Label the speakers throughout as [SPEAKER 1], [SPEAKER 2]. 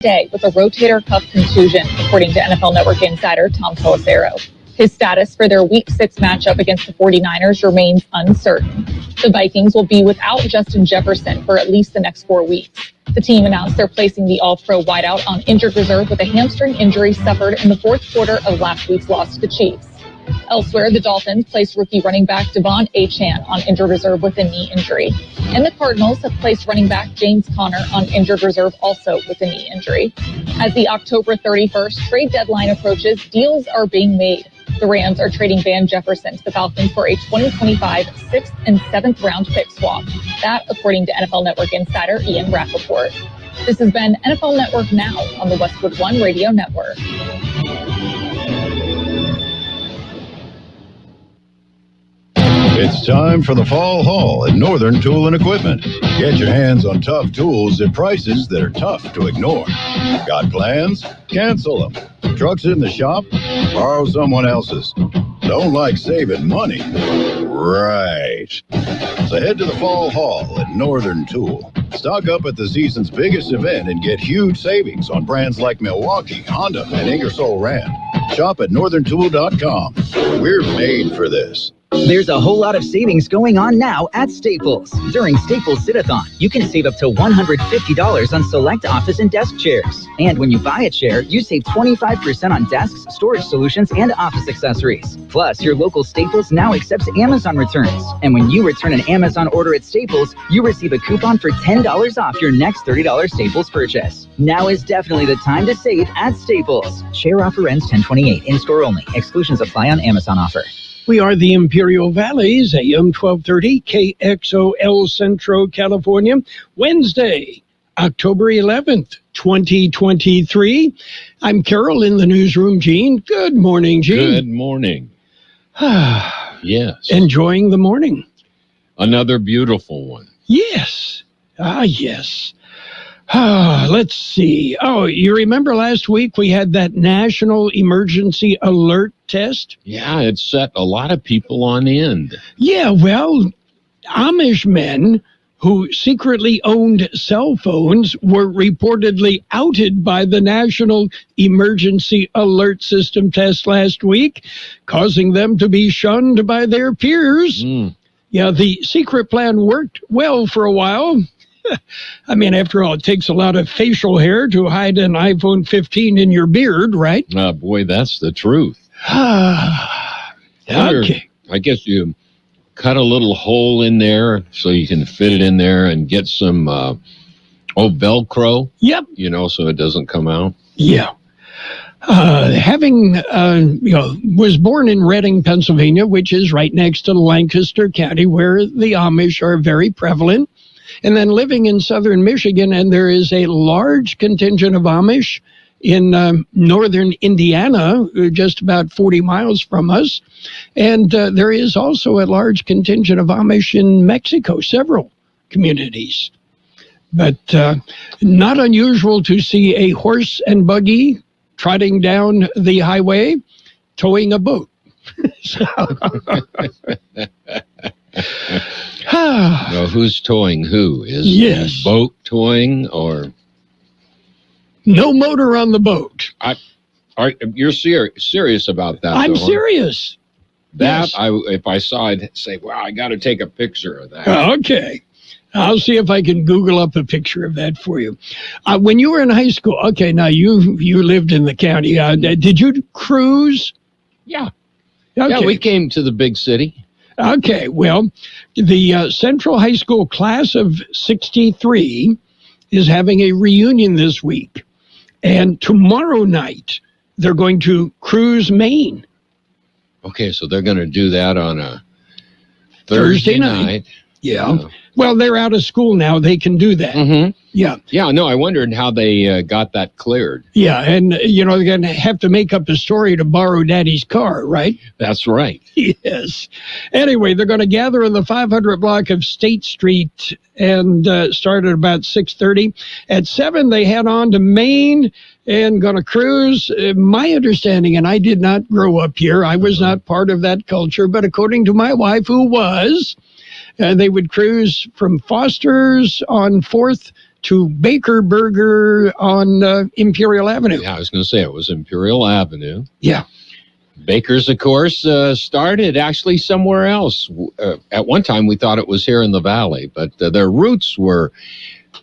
[SPEAKER 1] day with a rotator cuff contusion, according to NFL Network insider Tom Pelissero. His status for their Week 6 matchup against the 49ers remains uncertain. The Vikings will be without Justin Jefferson for at least the next 4 weeks. The team announced they're placing the All-Pro wideout on injured reserve with a hamstring injury suffered in the fourth quarter of last week's loss to the Chiefs. Elsewhere, the Dolphins placed rookie running back Devon Achane on injured reserve with a knee injury. And the Cardinals have placed running back James Conner on injured reserve also with a knee injury. As the October 31st trade deadline approaches, deals are being made. The Rams are trading Van Jefferson to the Falcons for a 2025 6th and 7th round pick swap. That, according to NFL Network insider Ian Rappaport. This has been NFL Network Now on the Westwood One Radio Network.
[SPEAKER 2] It's time for the fall haul at Northern Tool and Equipment. Get your hands on tough tools at prices that are tough to ignore. Got plans? Cancel them. Trucks in the shop? Borrow someone else's. Don't like saving money? Right. So head to the fall haul at Northern Tool. Stock up at the season's biggest event and get huge savings on brands like Milwaukee, Honda, and Ingersoll Rand. Shop at northerntool.com. We're made for this.
[SPEAKER 3] There's a whole lot of savings going on now at Staples. During Staples Sit-a-thon, you can save up to $150 on select office and desk chairs. And when you buy a chair, you save 25% on desks, storage solutions, and office accessories. Plus, your local Staples now accepts Amazon returns. And when you return an Amazon order at Staples, you receive a coupon for $10 off your next $30 Staples purchase. Now is definitely the time to save at Staples. Share offer ends 10/28, in-store only. Exclusions apply on Amazon offer.
[SPEAKER 4] We are the Imperial Valleys, AM 1230, KXO El Centro, California, Wednesday, October 11th, 2023. I'm Carroll in the newsroom. Gene, good morning, Gene.
[SPEAKER 5] Good morning. Yes.
[SPEAKER 4] Enjoying the morning.
[SPEAKER 5] Another beautiful one.
[SPEAKER 4] Yes. Yes. Let's see. Oh, you remember last week we had that National Emergency Alert test?
[SPEAKER 5] Yeah, it set a lot of people on end.
[SPEAKER 4] Yeah, well, Amish men who secretly owned cell phones were reportedly outed by the National Emergency Alert System test last week, causing them to be shunned by their peers. Yeah, the secret plan worked well for a while. I mean, after all, it takes a lot of facial hair to hide an iPhone 15 in your beard, right?
[SPEAKER 5] Boy, that's the truth.
[SPEAKER 4] Okay.
[SPEAKER 5] I guess you cut a little hole in there so you can fit it in there and get some, Velcro.
[SPEAKER 4] Yep.
[SPEAKER 5] So it doesn't come out.
[SPEAKER 4] Yeah. Was born in Reading, Pennsylvania, which is right next to Lancaster County, where the Amish are very prevalent. And then living in southern Michigan, and there is a large contingent of Amish in northern Indiana, just about 40 miles from us. And there is also a large contingent of Amish in Mexico, several communities. But not unusual to see a horse and buggy trotting down the highway, towing a boat.
[SPEAKER 5] Well, who's towing who? Is the boat towing or?
[SPEAKER 4] No motor on the boat.
[SPEAKER 5] You're serious about that?
[SPEAKER 4] I'm serious.
[SPEAKER 5] That, yes. If I saw it, I'd say, well, I got to take a picture of that.
[SPEAKER 4] Okay. I'll see if I can Google up a picture of that for you. When you were in high school, okay, now you lived in the county. Did you cruise?
[SPEAKER 5] Yeah.
[SPEAKER 4] Okay.
[SPEAKER 5] Yeah, we came to the big city.
[SPEAKER 4] Okay, well, the Central High School class of 63 is having a reunion this week. And tomorrow night, they're going to cruise Maine.
[SPEAKER 5] Okay, so they're going to do that on a
[SPEAKER 4] Thursday night. Yeah. Well, they're out of school now. They can do that.
[SPEAKER 5] Mm-hmm.
[SPEAKER 4] Yeah.
[SPEAKER 5] Yeah, no, I wondered how they got that cleared.
[SPEAKER 4] Yeah, and, they're going to have to make up a story to borrow Daddy's car, right?
[SPEAKER 5] That's right.
[SPEAKER 4] Yes. Anyway, they're going to gather in the 500 block of State Street and start at about 6:30. At 7, they head on to Maine and going to cruise. My understanding, and I did not grow up here, I was not part of that culture, but according to my wife, who was... they would cruise from Foster's on 4th to Baker Burger on Imperial Avenue.
[SPEAKER 5] Yeah, I was going to say it was Imperial Avenue.
[SPEAKER 4] Yeah.
[SPEAKER 5] Baker's, of course, started actually somewhere else. At one time, we thought it was here in the Valley, but their roots were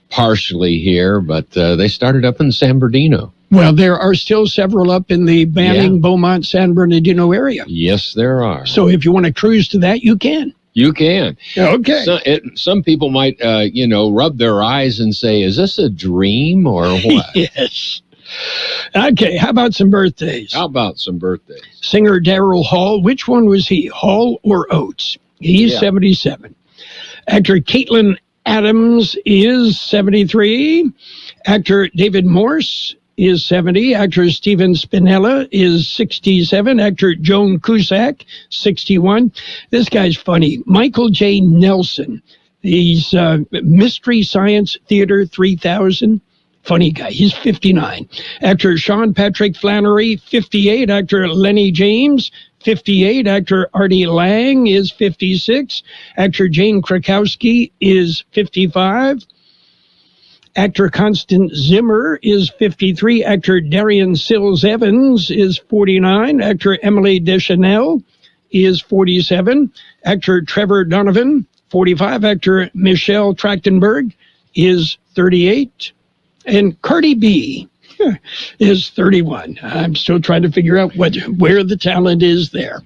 [SPEAKER 5] partially here, but they started up in San Bernardino.
[SPEAKER 4] Well, there are still several up in the Banning, Beaumont, San Bernardino area.
[SPEAKER 5] Yes, there are.
[SPEAKER 4] So if you want to cruise to that, you can.
[SPEAKER 5] You can.
[SPEAKER 4] Okay.
[SPEAKER 5] Some people might, rub their eyes and say, is this a dream or what?
[SPEAKER 4] Yes. Okay, how about some birthdays? Singer Daryl Hall, which one was he, Hall or Oates? He's 77. Actor Caitlin Adams is 73. Actor David Morse is 70. Actor Steven Spinella is 67. Actor Joan Cusack, 61. This guy's funny. Michael J. Nelson. He's Mystery Science Theater 3000. Funny guy. He's 59. Actor Sean Patrick Flannery, 58. Actor Lenny James, 58. Actor Artie Lang is 56. Actor Jane Krakowski is 55. Actor Constance Zimmer is 53. Actor Darian Sills Evans is 49. Actor Emily Deschanel is 47. Actor Trevor Donovan, 45. Actor Michelle Trachtenberg is 38. And Cardi B is 31. I'm still trying to figure out where the talent is there.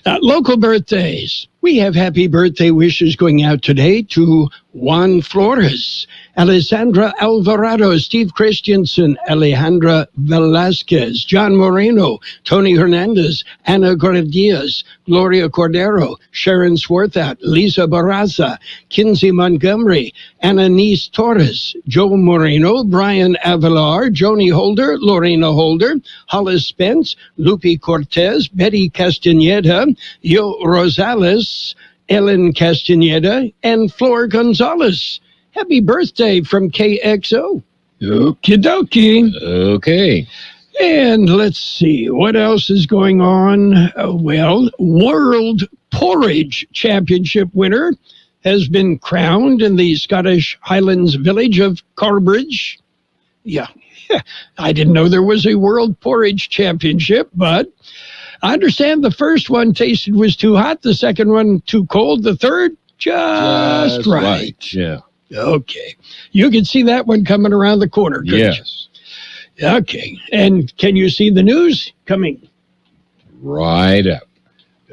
[SPEAKER 4] Local birthdays. We have happy birthday wishes going out today to Juan Flores, Alessandra Alvarado, Steve Christensen, Alejandra Velasquez, John Moreno, Tony Hernandez, Ana Gordias, Gloria Cordero, Sharon Swarthout, Lisa Barraza, Kinsey Montgomery, Ananice Torres, Joe Moreno, Brian Avalar, Joni Holder, Lorena Holder, Hollis Spence, Lupe Cortez, Betty Castaneda, Yo Rosales, Ellen Castaneda, and Flor Gonzalez. Happy birthday from KXO. Okie dokie.
[SPEAKER 5] Okay.
[SPEAKER 4] And let's see, what else is going on? World Porridge Championship winner has been crowned in the Scottish Highlands village of Carbridge. Yeah, I didn't know there was a World Porridge Championship, but I understand the first one tasted was too hot, the second one too cold, the third just right.
[SPEAKER 5] Yeah.
[SPEAKER 4] Okay. You can see that one coming around the corner,
[SPEAKER 5] yes.
[SPEAKER 4] You? Okay. And can you see the news coming?
[SPEAKER 5] Right up.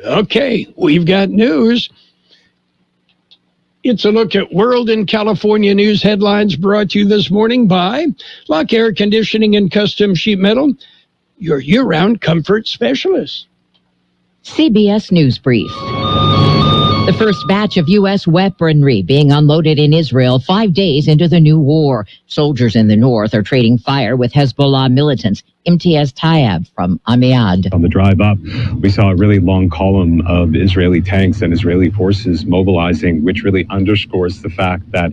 [SPEAKER 4] Okay. We've got news. It's a look at World and California news headlines brought to you this morning by Lock Air Conditioning and Custom Sheet Metal, your year-round comfort specialist.
[SPEAKER 6] CBS News Brief. The first batch of U.S. weaponry being unloaded in Israel 5 days into the new war. Soldiers in the north are trading fire with Hezbollah militants. Imtiaz Tayeb from Amiad.
[SPEAKER 7] On the drive up, we saw a really long column of Israeli tanks and Israeli forces mobilizing, which really underscores the fact that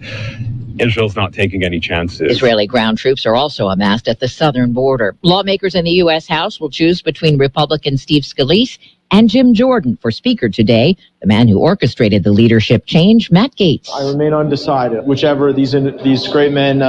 [SPEAKER 7] Israel's not taking any chances.
[SPEAKER 6] Israeli ground troops are also amassed at the southern border. Lawmakers in the U.S. House will choose between Republican Steve Scalise and Jim Jordan for Speaker today. The man who orchestrated the leadership change, Matt Gaetz.
[SPEAKER 8] I remain undecided. Whichever these great men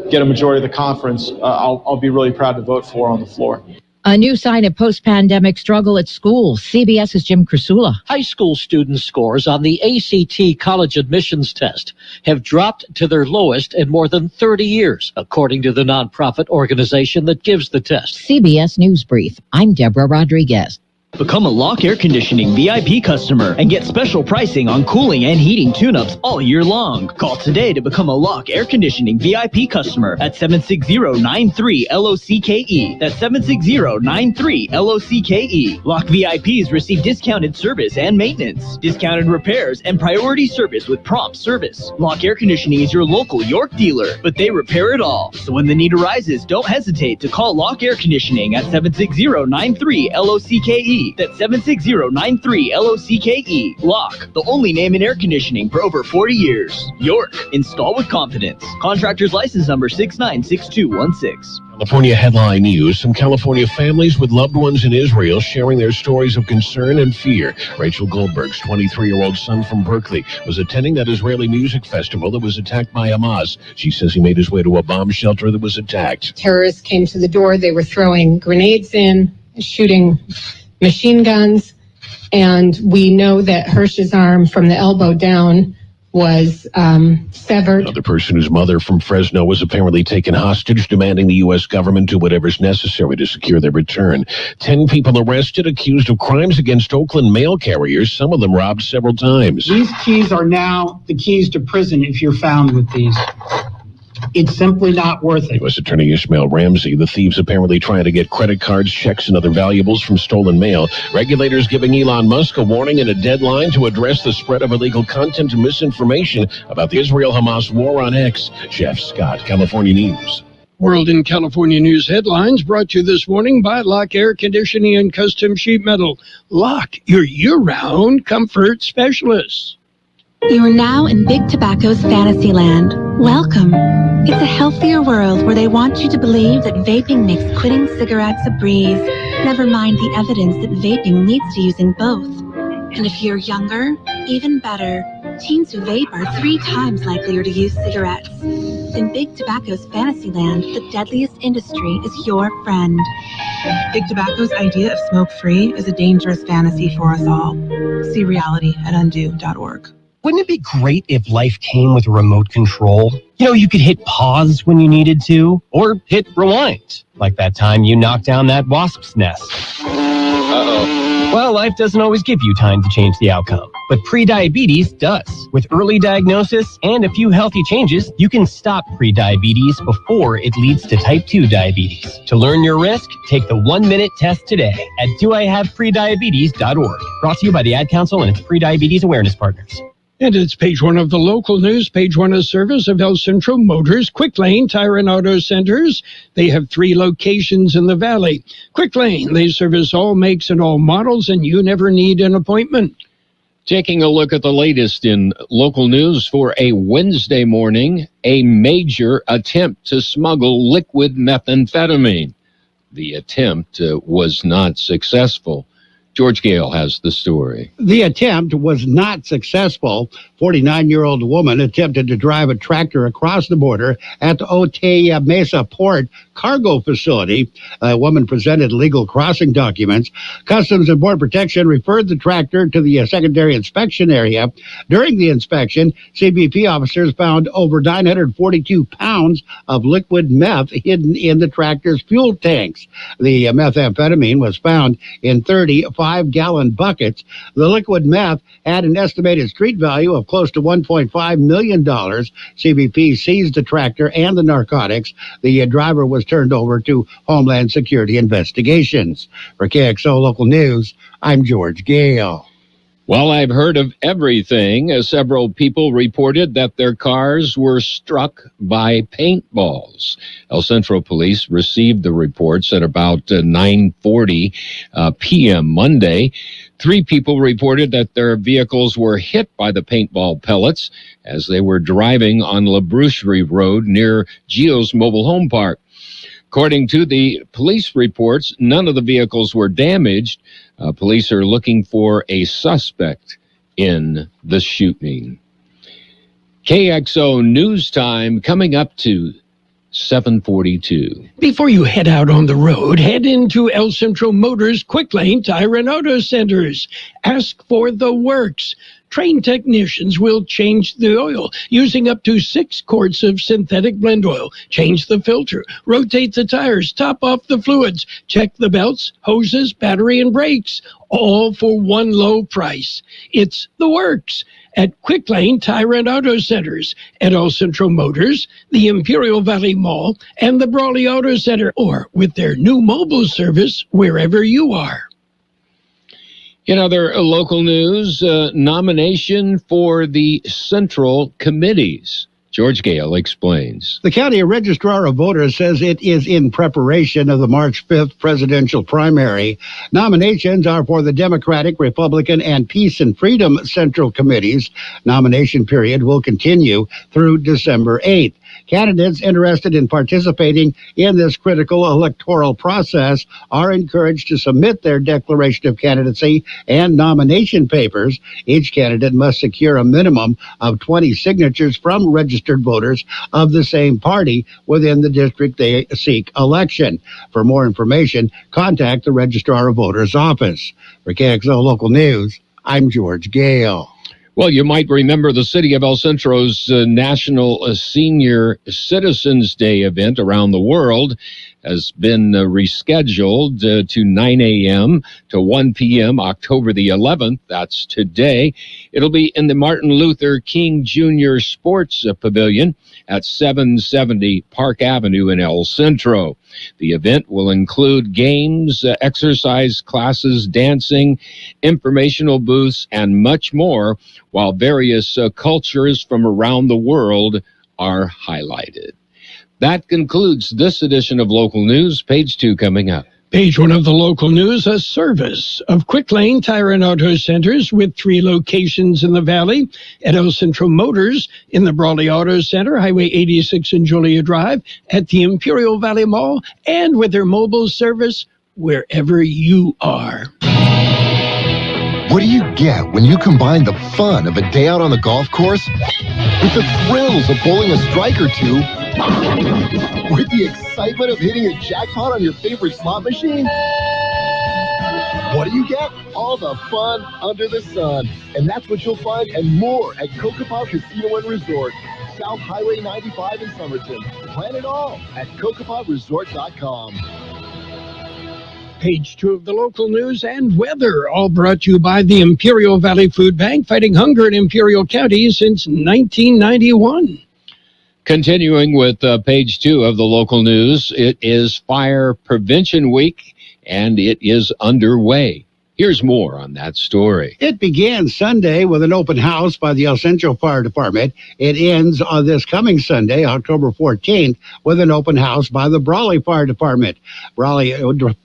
[SPEAKER 8] get a majority of the conference, I'll be really proud to vote for on the floor.
[SPEAKER 6] A new sign of post-pandemic struggle at schools. CBS's Jim Krasula.
[SPEAKER 9] High school students' scores on the ACT college admissions test have dropped to their lowest in more than 30 years, according to the nonprofit organization that gives the test.
[SPEAKER 6] CBS News Brief. I'm Deborah Rodriguez.
[SPEAKER 10] Become a Lock Air Conditioning VIP customer and get special pricing on cooling and heating tune-ups all year long. Call today to become a Lock Air Conditioning VIP customer at 760-93-LOCKE. That's 760-93-LOCKE. Lock VIPs receive discounted service and maintenance, discounted repairs, and priority service with prompt service. Lock Air Conditioning is your local York dealer, but they repair it all. So when the need arises, don't hesitate to call Lock Air Conditioning at 760-93-LOCKE. LOCKE. That's 760-93-LOCKE. Lock, the only name in air conditioning for over 40 years. York, install with confidence. Contractor's license number 696216.
[SPEAKER 11] California headline news. Some California families with loved ones in Israel sharing their stories of concern and fear. Rachel Goldberg's 23-year-old son from Berkeley was attending that Israeli music festival that was attacked by Hamas. She says he made his way to a bomb shelter that was attacked.
[SPEAKER 12] Terrorists came to the door. They were throwing grenades in, shooting machine guns. And we know that Hirsch's arm from the elbow down was severed.
[SPEAKER 11] Another person whose mother from Fresno was apparently taken hostage, demanding the U.S. government do whatever's necessary to secure their return. 10 people arrested, accused of crimes against Oakland mail carriers, some of them robbed several times.
[SPEAKER 13] These keys are now the keys to prison if you're found with these. It's simply not worth it.
[SPEAKER 11] U.S. Attorney Ishmael Ramsey. The thieves apparently trying to get credit cards, checks, and other valuables from stolen mail. Regulators giving Elon Musk a warning and a deadline to address the spread of illegal content and misinformation about the Israel-Hamas war on X. Jeff Scott, California News.
[SPEAKER 4] World in California News headlines brought to you this morning by Lock Air Conditioning and Custom Sheet Metal. Lock, your year-round comfort specialists.
[SPEAKER 14] You are now in Big Tobacco's fantasy land. Welcome. It's a healthier world where they want you to believe that vaping makes quitting cigarettes a breeze. Never mind the evidence that vaping leads to using both. And if you're younger, even better. Teens who vape are 3 times likelier to use cigarettes. In Big Tobacco's fantasy land, the deadliest industry is your friend. Big Tobacco's idea of smoke-free is a dangerous fantasy for us all. See reality at undo.org.
[SPEAKER 15] Wouldn't it be great if life came with a remote control? You know, you could hit pause when you needed to, or hit rewind, like that time you knocked down that wasp's nest. Uh-oh. Well, life doesn't always give you time to change the outcome, but prediabetes does. With early diagnosis and a few healthy changes, you can stop prediabetes before it leads to type 2 diabetes. To learn your risk, take the 1-minute test today at doihaveprediabetes.org. Brought to you by the Ad Council and its prediabetes awareness partners.
[SPEAKER 4] And it's page 1 of the local news, page 1 of service of El Centro Motors, Quick Lane Tire and Auto Centers. They have 3 locations in the valley. Quick Lane, they service all makes and all models, and you never need an appointment.
[SPEAKER 5] Taking a look at the latest in local news for a Wednesday morning, a major attempt to smuggle liquid methamphetamine. The attempt was not successful. George Gale has the story.
[SPEAKER 16] The attempt was not successful. 49-year-old woman attempted to drive a tractor across the border at the Otay Mesa Port cargo facility. A woman presented legal crossing documents. Customs and Border Protection referred the tractor to the secondary inspection area. During the inspection, CBP officers found over 942 pounds of liquid meth hidden in the tractor's fuel tanks. The methamphetamine was found in 35-gallon buckets. The liquid meth had an estimated street value of close to $1.5 million. CBP seized the tractor and the narcotics. The driver was turned over to Homeland Security investigations. For KXO Local News, I'm George Gale.
[SPEAKER 5] Well, I've heard of everything. Several people reported that their cars were struck by paintballs. El Centro Police received the reports at about 9:40 p.m. Monday. 3 people reported that their vehicles were hit by the paintball pellets as they were driving on La Brucherie Road near Gio's Mobile Home Park. According to the police reports, none of the vehicles were damaged. Police are looking for a suspect in the shooting. KXO News Time coming up to 7:42.
[SPEAKER 4] Before you head out on the road, head into El Centro Motors Quick Lane Tire and Auto Centers. Ask for the works. Trained technicians will change the oil using up to 6 quarts of synthetic blend oil. Change the filter, rotate the tires, top off the fluids, check the belts, hoses, battery, and brakes, all for one low price. It's the works at Quick Lane Tire and Auto Centers, at El Centro Motors, the Imperial Valley Mall, and the Brawley Auto Center, or with their new mobile service wherever you are.
[SPEAKER 5] In other local news, nomination for the central committees George Gale explains.
[SPEAKER 16] The county registrar of voters says it is in preparation of the March 5th presidential primary. Nominations are for the Democratic, Republican, and Peace and Freedom Central Committees. Nomination period will continue through December 8th. Candidates interested in participating in this critical electoral process are encouraged to submit their declaration of candidacy and nomination papers. Each candidate must secure a minimum of 20 signatures from registered voters of the same party within the district they seek election. For more information, contact the Registrar of Voters office. For KXO Local News, I'm George Gale.
[SPEAKER 5] Well, you might remember the City of El Centro's National Senior Citizens Day event around the world has been rescheduled to 9 a.m. to 1 p.m. October the 11th. That's today. It'll be in the Martin Luther King Jr. Sports Pavilion at 770 Park Avenue in El Centro. The event will include games, exercise classes, dancing, informational booths, and much more, while various cultures from around the world are highlighted. That concludes this edition of Local News. Page 2 coming up.
[SPEAKER 4] Page 1 of the local news, a service of Quick Lane Tire and Auto Centers with 3 locations in the Valley at El Centro Motors in the Brawley Auto Center, Highway 86 and Julia Drive, at the Imperial Valley Mall, and with their mobile service wherever you are.
[SPEAKER 17] What do you get when you combine the fun of a day out on the golf course with the thrills of bowling a strike or two with the excitement of hitting a jackpot on your favorite slot machine? What do you get? All the fun under the sun. And that's what you'll find and more at Kokopah Casino and Resort, South Highway 95 in Somerton. Plan it all at CokopahResort.com.
[SPEAKER 4] Page 2 of the local news and weather, all brought to you by the Imperial Valley Food Bank, fighting hunger in Imperial County since 1991.
[SPEAKER 5] Continuing with page 2 of the local news, it is Fire Prevention Week, and it is underway. Here's more on that story.
[SPEAKER 16] It began Sunday with an open house by the El Centro Fire Department. It ends on this coming Sunday, October 14th, with an open house by the Brawley Fire Department. Brawley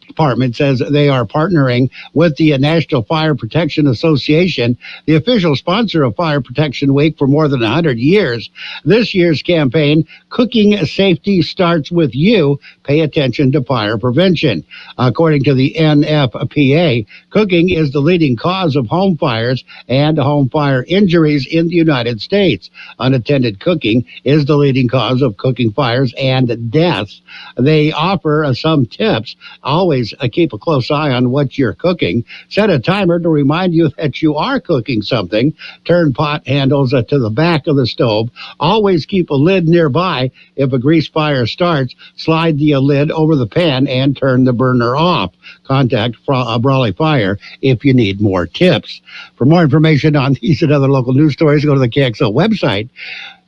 [SPEAKER 16] Department says they are partnering with the National Fire Protection Association, the official sponsor of Fire Protection Week for more than 100 years. This year's campaign, Cooking Safety Starts With You, Pay Attention to Fire Prevention. According to the NFPA, cooking is the leading cause of home fires and home fire injuries in the United States. Unattended cooking is the leading cause of cooking fires and deaths. They offer some tips. Always keep a close eye on what you're cooking. Set a timer to remind you that you are cooking something. Turn pot handles to the back of the stove. Always keep a lid nearby. If a grease fire starts, slide the lid over the pan and turn the burner off. Contact Brawley Fire if you need more tips. For more information on these and other local news stories, go to the KXO website.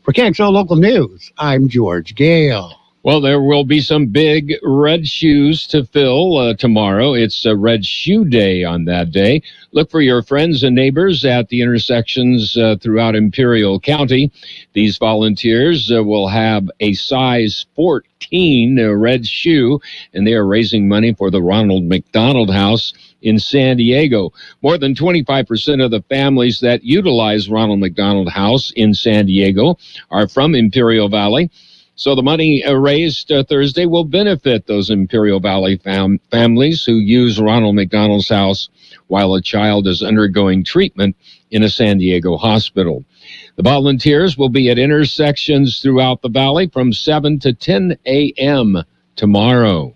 [SPEAKER 16] For KXO Local News, I'm George Gale.
[SPEAKER 5] Well, there will be some big red shoes to fill tomorrow. It's a Red Shoe Day on that day. Look for your friends and neighbors at the intersections throughout Imperial County. These volunteers will have a size 14 red shoe, and they are raising money for the Ronald McDonald House in San Diego. More than 25% of the families that utilize Ronald McDonald House in San Diego are from Imperial Valley. So the money raised Thursday will benefit those Imperial Valley families who use Ronald McDonald's House while a child is undergoing treatment in a San Diego hospital. The volunteers will be at intersections throughout the valley from 7 to 10 a.m. tomorrow.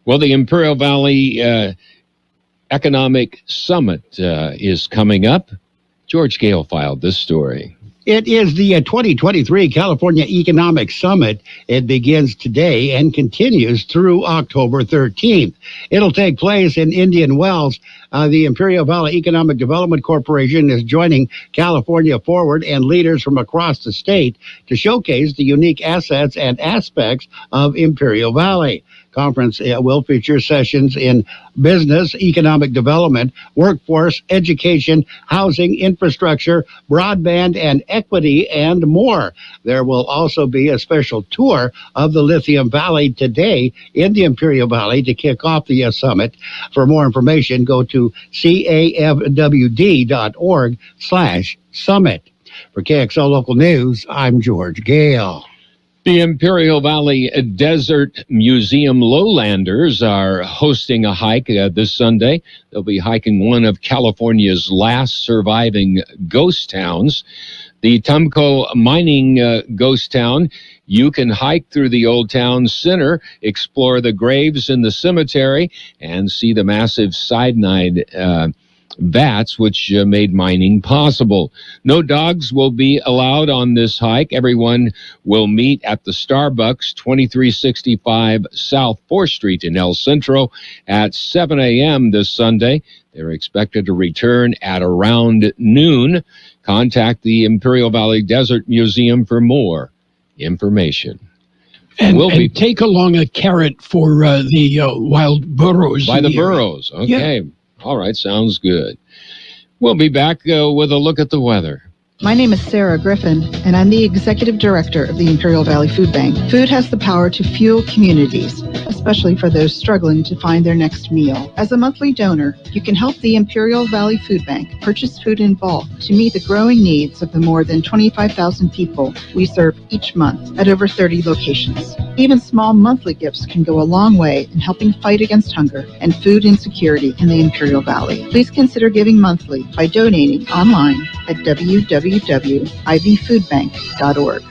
[SPEAKER 5] Well, the Imperial Valley Economic Summit is coming up. George Gale filed this story.
[SPEAKER 16] It is the 2023 California Economic Summit. It begins today and continues through October 13th. It'll take place in Indian Wells. The Imperial Valley Economic Development Corporation is joining California Forward and leaders from across the state to showcase the unique assets and aspects of Imperial Valley. conference will feature sessions in business, economic development, workforce, education, housing, infrastructure, broadband and equity, and more. There will also be a special tour of the Lithium Valley today in the Imperial Valley to kick off the summit. For more information, go to cafwd.org/summit. For KXO Local News, I'm George Gale.
[SPEAKER 5] The Imperial Valley Desert Museum Lowlanders are hosting a hike this Sunday. They'll be hiking one of California's last surviving ghost towns, the Tumco Mining Ghost Town. You can hike through the old town center, explore the graves in the cemetery, and see the massive cyanide vats which made mining possible. No dogs will be allowed on this hike. Everyone will meet at the Starbucks, 2365 South 4th Street in El Centro at 7 a.m. this Sunday. They're expected to return at around noon. Contact the Imperial Valley Desert Museum for more information.
[SPEAKER 4] And take along a carrot for the wild burros.
[SPEAKER 5] By the burros. Okay. Yeah. All right. Sounds good. We'll be back with a look at the weather.
[SPEAKER 18] My name is Sarah Griffin, and I'm the Executive Director of the Imperial Valley Food Bank. Food has the power to fuel communities, especially for those struggling to find their next meal. As a monthly donor, you can help the Imperial Valley Food Bank purchase food in bulk to meet the growing needs of the more than 25,000 people we serve each month at over 30 locations. Even small monthly gifts can go a long way in helping fight against hunger and food insecurity in the Imperial Valley. Please consider giving monthly by donating online at www.ivfoodbank.org.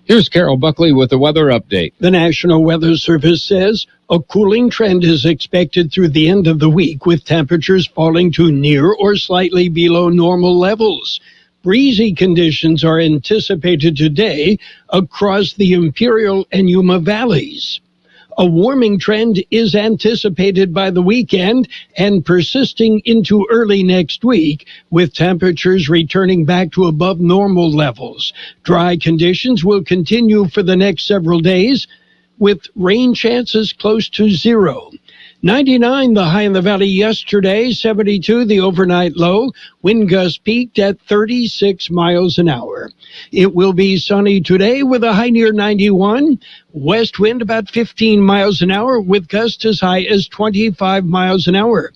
[SPEAKER 5] Here's Carroll Buckley with the weather update.
[SPEAKER 4] The National Weather Service says a cooling trend is expected through the end of the week, with temperatures falling to near or slightly below normal levels. Breezy conditions are anticipated today across the Imperial and Yuma valleys. A warming trend is anticipated by the weekend and persisting into early next week, with temperatures returning back to above normal levels. Dry conditions will continue for the next several days, with rain chances close to 0. 99 the high in the valley yesterday, 72 the overnight low. Wind gusts peaked at 36 miles an hour. It will be sunny today with a high near 91. West wind about 15 miles an hour with gusts as high as 25 miles an hour.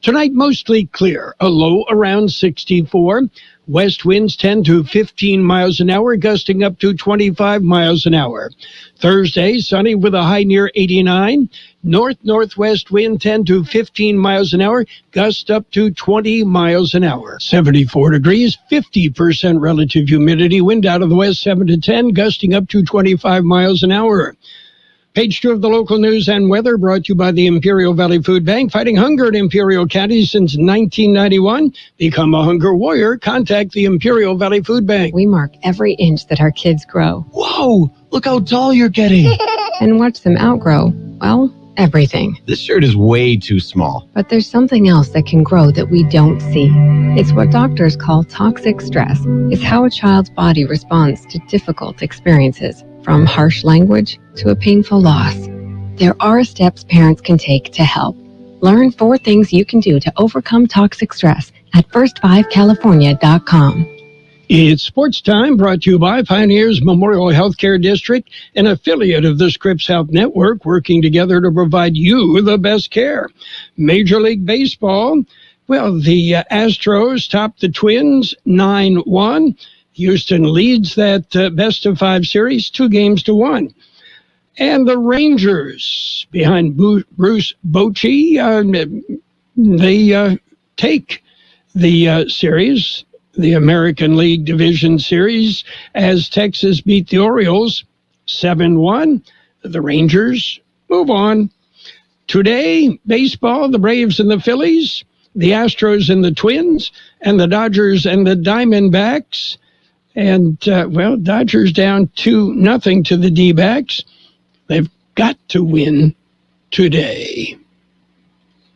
[SPEAKER 4] Tonight mostly clear, a low around 64. West winds 10 to 15 miles an hour, gusting up to 25 miles an hour. Thursday, sunny with a high near 89. North-northwest wind 10 to 15 miles an hour, gust up to 20 miles an hour. 74 degrees, 50% relative humidity, wind out of the west 7 to 10, gusting up to 25 miles an hour. Page 2 of the local news and weather brought to you by the Imperial Valley Food Bank. Fighting hunger in Imperial County since 1991. Become a hunger warrior. Contact the Imperial Valley Food Bank.
[SPEAKER 19] We mark every inch that our kids grow.
[SPEAKER 15] Whoa, look how tall you're getting.
[SPEAKER 19] And watch them outgrow, well, everything.
[SPEAKER 15] This shirt is way too small.
[SPEAKER 19] But there's something else that can grow that we don't see. It's what doctors call toxic stress. It's how a child's body responds to difficult experiences, from harsh language to a painful loss. There are steps parents can take to help. Learn 4 things you can do to overcome toxic stress at first5california.com.
[SPEAKER 4] It's sports time, brought to you by Pioneers Memorial Healthcare District, an affiliate of the Scripps Health Network, working together to provide you the best care. Major League Baseball, well, the Astros topped the Twins 9-1. Houston leads that best-of-5 series 2-1. And the Rangers, behind Bruce Bochy, they take the series, the American League Division Series, as Texas beat the Orioles 7-1. The Rangers move on. Today, baseball, the Braves and the Phillies, the Astros and the Twins, and the Dodgers and the Diamondbacks. And, Dodgers down 2-0 to the D-backs. They've got to win today.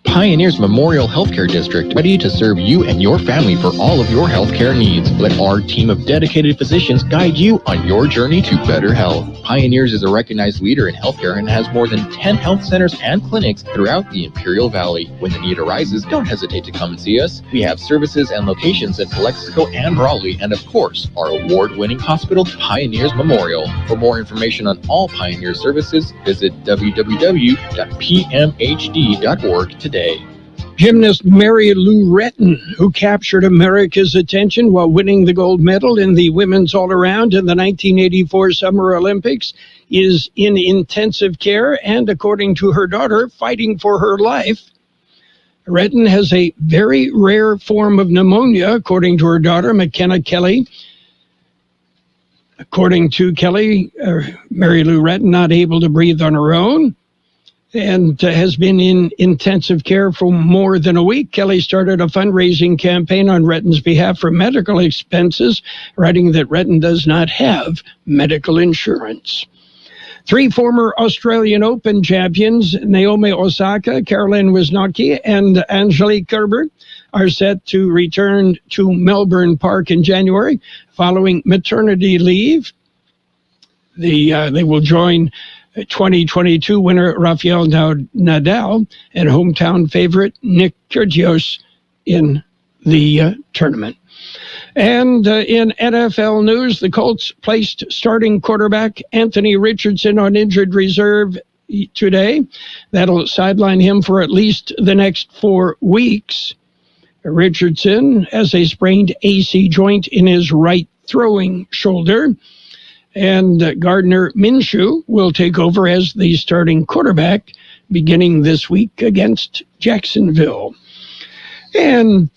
[SPEAKER 20] Pioneers Memorial Healthcare District, ready to serve you and your family for all of your healthcare needs. Let our team of dedicated physicians guide you on your journey to better health. Pioneers is a recognized leader in healthcare and has more than 10 health centers and clinics throughout the Imperial Valley. When the need arises, don't hesitate to come and see us. We have services and locations in Calexico and Raleigh, and of course, our award-winning hospital, Pioneers Memorial. For more information on all Pioneer services, visit www.pmhd.org today.
[SPEAKER 4] Gymnast Mary Lou Retton, who captured America's attention while winning the gold medal in the women's all-around in the 1984 Summer Olympics, is in intensive care and, according to her daughter, fighting for her life. Retton has a very rare form of pneumonia, according to her daughter, McKenna Kelly. According to Kelly, Mary Lou Retton not able to breathe on her own and has been in intensive care for more than a week. Kelly started a fundraising campaign on Retton's behalf for medical expenses, writing that Retton does not have medical insurance. 3 former Australian Open champions, Naomi Osaka, Caroline Wozniacki, and Angelique Kerber, are set to return to Melbourne Park in January following maternity leave. They will join 2022 winner Rafael Nadal and hometown favorite Nick Kyrgios in the tournament. And in NFL news, the Colts placed starting quarterback Anthony Richardson on injured reserve today. That'll sideline him for at least the next 4 weeks. Richardson has a sprained AC joint in his right throwing shoulder. And Gardner Minshew will take over as the starting quarterback beginning this week against Jacksonville. And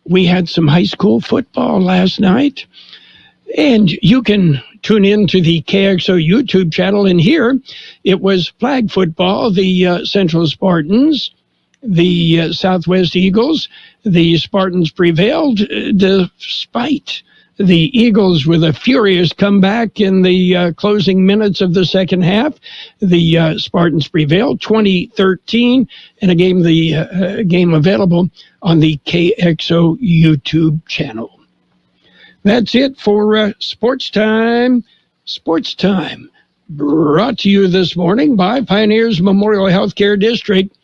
[SPEAKER 4] we had some high school football last night. And you can tune in to the KXO YouTube channel and hear it was flag football, the Central Spartans, the Southwest Eagles. The Spartans prevailed despite the Eagles with a furious comeback in the closing minutes of the second half. The Spartans prevailed 20-13 in a game game available on the KXO YouTube channel. That's it for Sports Time. Sports Time, brought to you this morning by Pioneers Memorial Healthcare District.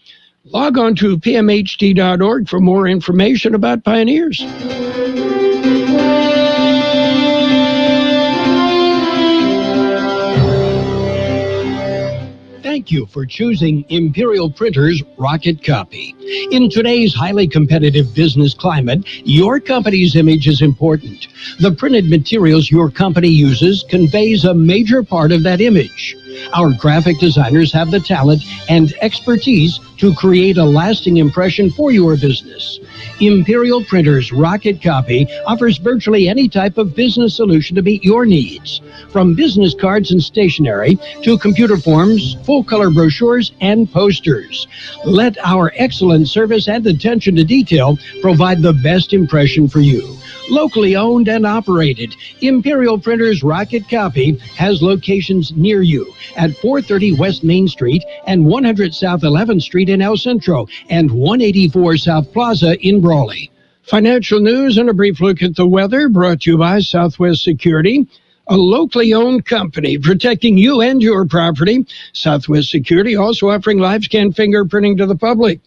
[SPEAKER 4] Log on to pmhd.org for more information about Pioneers. Thank you for choosing Imperial Printers Rocket Copy. In today's highly competitive business climate, your company's image is important. The printed materials your company uses conveys a major part of that image. Our graphic designers have the talent and expertise to create a lasting impression for your business. Imperial Printers Rocket Copy offers virtually any type of business solution to meet your needs, from business cards and stationery to computer forms, full-color brochures, and posters. Let our excellent service and attention to detail provide the best impression for you. Locally owned and operated, Imperial Printers Rocket Copy has locations near you at 430 West Main Street and 100 South 11th Street in El Centro and 184 South Plaza in Brawley. Financial news and a brief look at the weather brought to you by Southwest Security, a locally owned company protecting you and your property. Southwest Security also offering live scan fingerprinting to the public.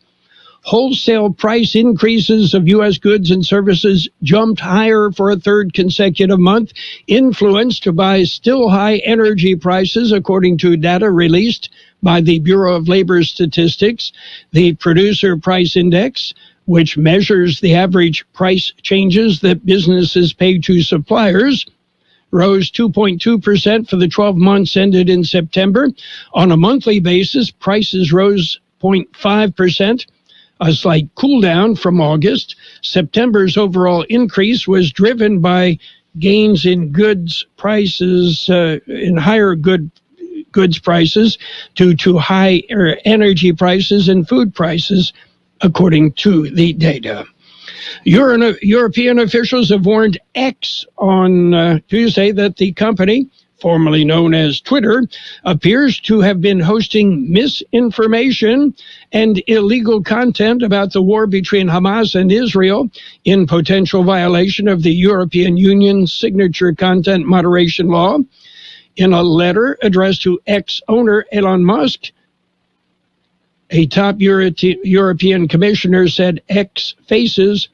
[SPEAKER 4] Wholesale price increases of U.S. goods and services jumped higher for a third consecutive month, influenced by still high energy prices, according to data released by the Bureau of Labor Statistics. The Producer Price Index, which measures the average price changes that businesses pay to suppliers, rose 2.2% for the 12 months ended in September. On a monthly basis, prices rose 0.5%. A slight cool down from August. September's overall increase was driven by gains in goods prices, in higher goods prices due to high energy prices and food prices, according to the data. European officials have warned X on Tuesday that the company formerly known as Twitter, appears to have been hosting misinformation and illegal content about the war between Hamas and Israel in potential violation of the European Union's signature content moderation law. In a letter addressed to ex-owner Elon Musk, a top European commissioner said X faces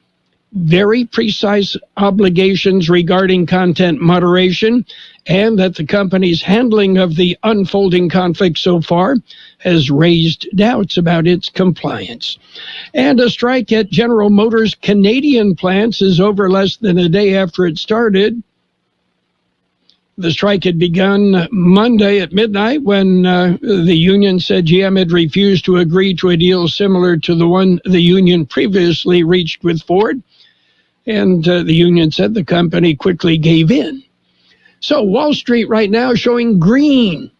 [SPEAKER 4] very precise obligations regarding content moderation, and that the company's handling of the unfolding conflict so far has raised doubts about its compliance. And a strike at General Motors' Canadian plants is over less than a day after it started. The strike had begun Monday at midnight when the union said GM had refused to agree to a deal similar to the one the union previously reached with Ford. And the union said the company quickly gave in. So Wall Street right now showing green.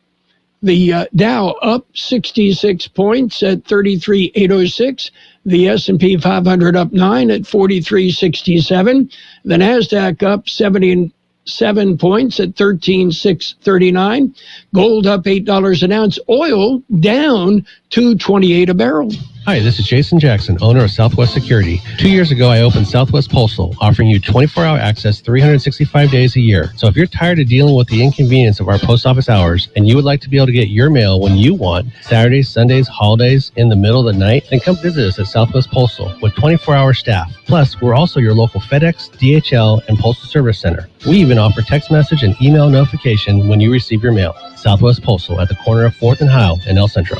[SPEAKER 4] The Dow up 66 points at 33,806. The S&P 500 up 9 at 43,67. The NASDAQ up 77 points at 13,639. Gold up $8 an ounce. Oil down $2.28 a barrel.
[SPEAKER 15] Hi, this is Jason Jackson, owner of Southwest Security. 2 years ago, I opened Southwest Postal, offering you 24-hour access 365 days a year. So if you're tired of dealing with the inconvenience of our post office hours and you would like to be able to get your mail when you want, Saturdays, Sundays, holidays, in the middle of the night, then come visit us at Southwest Postal with 24-hour staff. Plus, we're also your local FedEx, DHL, and Postal Service Center. We even offer text message and email notification when you receive your mail. Southwest Postal at the corner of 4th and Heil in El Centro.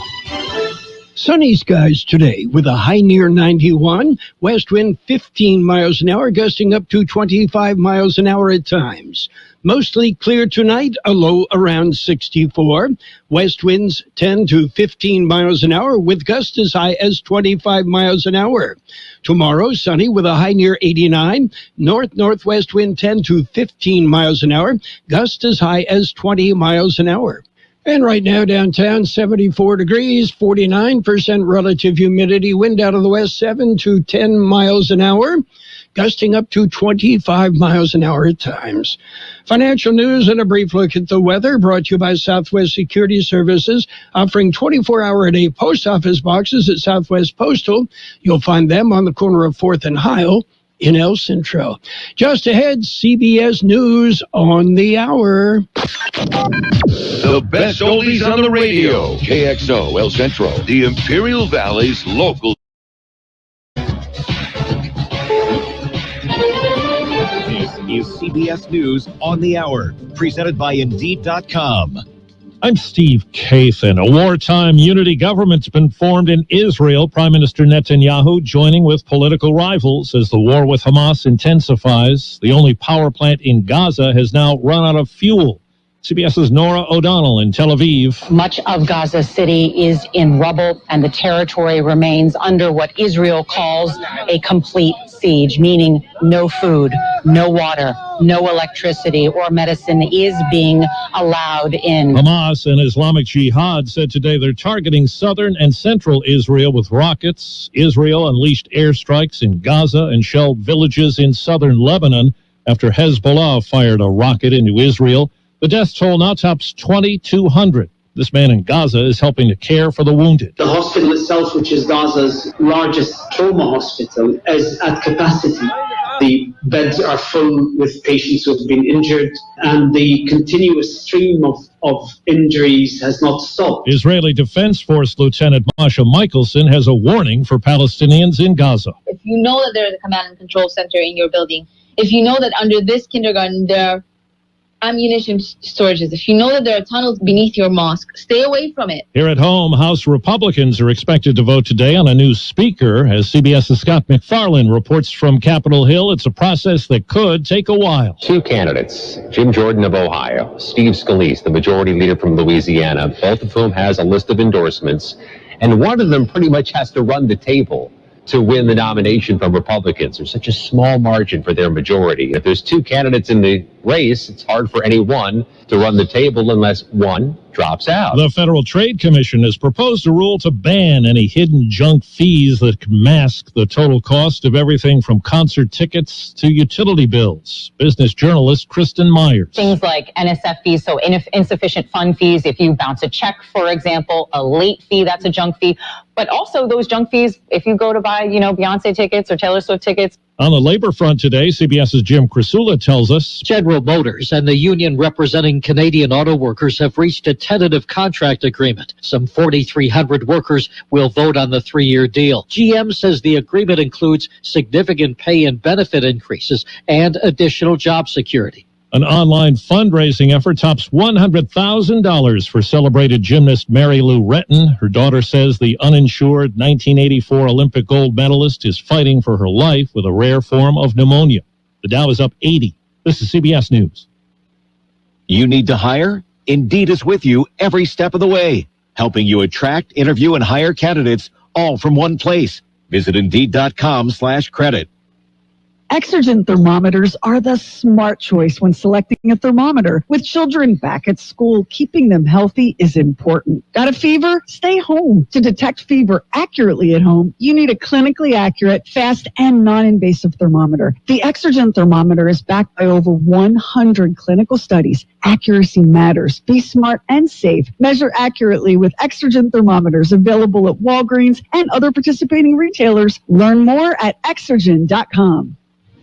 [SPEAKER 4] Sunny skies today with a high near 91, west wind 15 miles an hour, gusting up to 25 miles an hour at times. Mostly clear tonight, a low around 64. West winds 10 to 15 miles an hour with gusts as high as 25 miles an hour. Tomorrow, sunny with a high near 89. North-northwest wind 10 to 15 miles an hour, gusts as high as 20 miles an hour. And right now, downtown, 74 degrees, 49% relative humidity, wind out of the west, 7 to 10 miles an hour, gusting up to 25 miles an hour at times. Financial news and a brief look at the weather brought to you by Southwest Security Services, offering 24-hour-a-day post office boxes at Southwest Postal. You'll find them on the corner of 4th and Heil in El Centro. Just ahead, CBS News on the hour.
[SPEAKER 21] The best oldies on the radio. KXO El Centro, the Imperial Valley's local.
[SPEAKER 22] This is CBS News on the hour, presented by Indeed.com.
[SPEAKER 23] I'm Steve Kathan. A wartime unity government's been formed in Israel. Prime Minister Netanyahu joining with political rivals as the war with Hamas intensifies. The only power plant in Gaza has now run out of fuel. CBS's Nora O'Donnell in Tel Aviv.
[SPEAKER 24] Much of Gaza City is in rubble, and the territory remains under what Israel calls a complete siege, meaning no food, no water, no electricity or medicine is being allowed in.
[SPEAKER 23] Hamas and Islamic Jihad said today they're targeting southern and central Israel with rockets. Israel unleashed airstrikes in Gaza and shelled villages in southern Lebanon after Hezbollah fired a rocket into Israel. The death toll now tops 2,200. This man in Gaza is helping to care for the wounded.
[SPEAKER 25] The hospital itself, which is Gaza's largest trauma hospital, is at capacity. The beds are full with patients who have been injured, and the continuous stream of injuries has not stopped.
[SPEAKER 23] Israeli Defense Force Lieutenant Masha Michelson has a warning for Palestinians in Gaza.
[SPEAKER 26] If you know that there is a command and control center in your building, if you know that under this kindergarten there are ammunition storages, if you know that there are tunnels beneath your mosque, stay away from it.
[SPEAKER 23] Here at home, House Republicans are expected to vote today on a new speaker. As CBS's Scott McFarlane reports from Capitol Hill, it's a process that could take a while.
[SPEAKER 27] Two candidates, Jim Jordan of Ohio, Steve Scalise, the majority leader from Louisiana, both of whom has a list of endorsements, and one of them pretty much has to run the table to win the nomination from Republicans. There's such a small margin for their majority. If there's two candidates in the race, it's hard for any one to run the table unless one drops out.
[SPEAKER 23] The Federal Trade Commission has proposed a rule to ban any hidden junk fees that can mask the total cost of everything from concert tickets to utility bills. Business journalist Kristen Myers.
[SPEAKER 24] Things like NSF fees, so insufficient fund fees. If you bounce a check, for example, a late fee, that's a junk fee. But also those junk fees, if you go to buy, Beyonce tickets or Taylor Swift tickets.
[SPEAKER 23] On the labor front today, CBS's Jim Crisula tells us
[SPEAKER 1] General Motors and the union representing Canadian auto workers have reached a tentative contract agreement. Some 4,300 workers will vote on the 3-year deal. GM says the agreement includes significant pay and benefit increases and additional job security.
[SPEAKER 23] An online fundraising effort tops $100,000 for celebrated gymnast Mary Lou Retton. Her daughter says the uninsured 1984 Olympic gold medalist is fighting for her life with a rare form of pneumonia. The Dow is up 80. This is CBS News.
[SPEAKER 22] You need to hire? Indeed is with you every step of the way, helping you attract, interview, and hire candidates all from one place. Visit Indeed.com/credit.
[SPEAKER 2] Exergen thermometers are the smart choice when selecting a thermometer. With children back at school, keeping them healthy is important. Got a fever? Stay home. To detect fever accurately at home, you need a clinically accurate, fast, and non-invasive thermometer. The Exergen thermometer is backed by over 100 clinical studies. Accuracy matters. Be smart and safe. Measure accurately with Exergen thermometers, available at Walgreens and other participating retailers. Learn more at Exergen.com.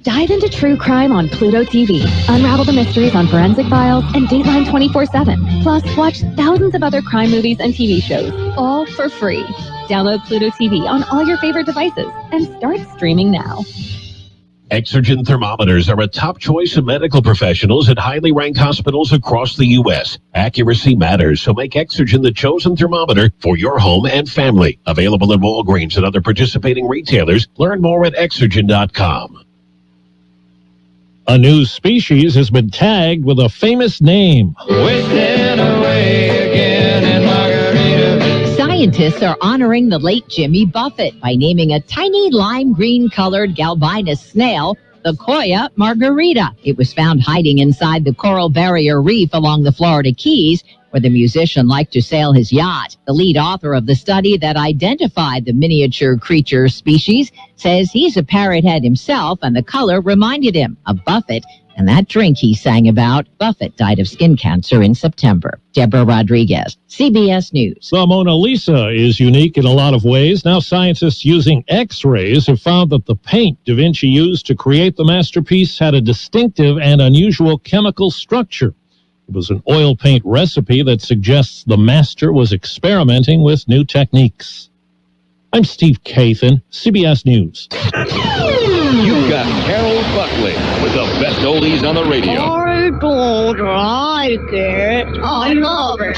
[SPEAKER 3] Dive into true crime on Pluto TV. Unravel the mysteries on Forensic Files and Dateline 24/7. Plus, watch thousands of other crime movies and TV shows, all for free. Download Pluto TV on all your favorite devices and start streaming now.
[SPEAKER 11] Exergen thermometers are a top choice of medical professionals at highly ranked hospitals across the U.S. Accuracy matters, so make Exergen the chosen thermometer for your home and family. Available at Walgreens and other participating retailers. Learn more at Exergen.com.
[SPEAKER 23] A new species has been tagged with a famous name.
[SPEAKER 6] Scientists are honoring the late Jimmy Buffett by naming a tiny lime green-colored galvinus snail the Koya margarita. It was found hiding inside the coral barrier reef along the Florida Keys, where the musician liked to sail his yacht. The lead author of the study that identified the miniature creature species says he's a parrothead himself, and the color reminded him of Buffett and that drink he sang about. Buffett died of skin cancer in September. Deborah Rodriguez, CBS News.
[SPEAKER 23] The Mona Lisa is unique in a lot of ways. Now scientists using X-rays have found that the paint Da Vinci used to create the masterpiece had a distinctive and unusual chemical structure. It was an oil paint recipe that suggests the master was experimenting with new techniques. I'm Steve Kathan, CBS News.
[SPEAKER 21] You've got Carroll Buckley with the best oldies on the radio.
[SPEAKER 7] I don't like it. I love it.